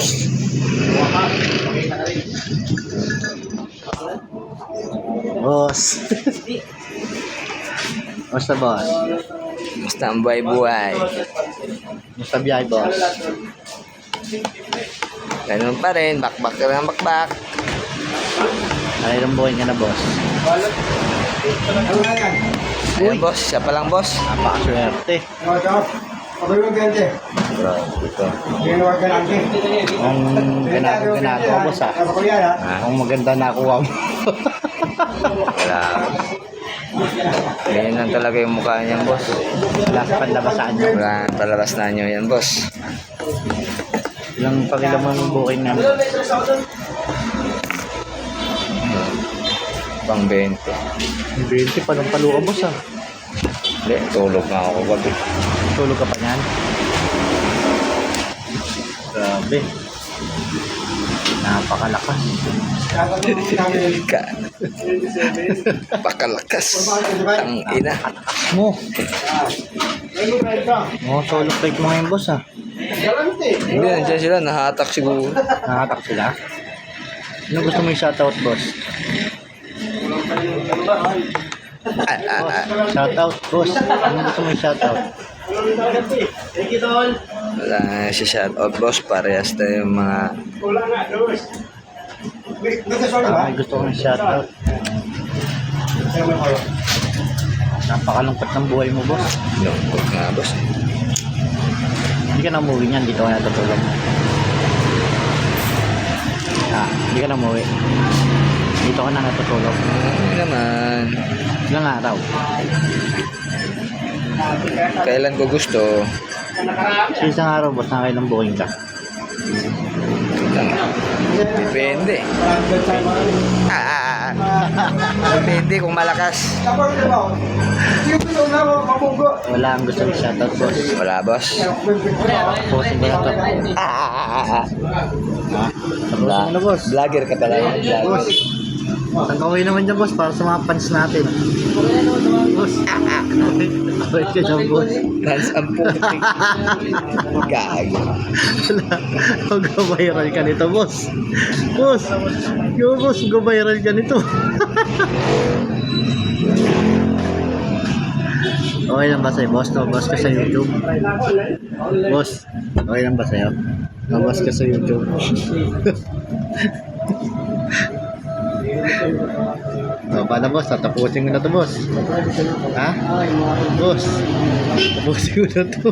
boss. Boss. Basta boss. Basta ang buhay-buhay. Basta biyahe boss. Ganun pa rin. Bakbak ka ng bakbak. Ay, ilang buhay ka na boss. Ayan boss. Siya pa lang boss. Napakaswerte. Grabe ito. Ang ganako boss ah. Ang maganda nakuha mo. Wala. Ganyan lang talaga yung mukha niyan boss. Wala sa panlabasan niyo. Wala. Palabas na nyo yan boss. Ilang pakilaman ng booking namin. Pang 20. 20 pa ng paluka boss ah. Hindi. Tulog na ako gabi. Tulog ka pa niyan. Grabe. Napakalakas. Pakalakas. Ang ina. Mo. Solo flight mo ngayon boss ah. Hindi. Nandiyan sila. Nahatak siguro. Nakatak sila. Ano gusto mo yung shoutout boss? Shoutout boss. Ano gusto mo yung shoutout? Wala nga siya shoutout boss. Parehas tayo yung mga May gusto ko yung shoutout. Napakalungkot ng buhay mo boss. lungkot nga boss. Hindi ka na umuwi niyan. Dito ka natutulog. Hindi ka na umuwi. Dito ka na natutulog. Hindi naman. Ilang araw? Kailan ko gusto. Sa isang araw boss, nakakailang booking ka? Depende. Depende kung malakas. Wala ang gusto ng shoutout boss. Wala boss. Posting ko na to. Posting na boss. Vlogger ka pala. Boss. Ang kaway naman dyan boss para sa mga fans natin. Boss. Kaway ka dyan boss. Fans ang putik. Gagi. Mag-viral ka nito boss. Boss. Yo boss, mag-viral ka nito. Okay lang ba sa'yo boss? Nabas ka sa YouTube? Boss, okay lang ba sa'yo? Nabas ka sa YouTube? Paano boss? Tatapusin ko na to boss. Ha? Boss, tapusin ko na to.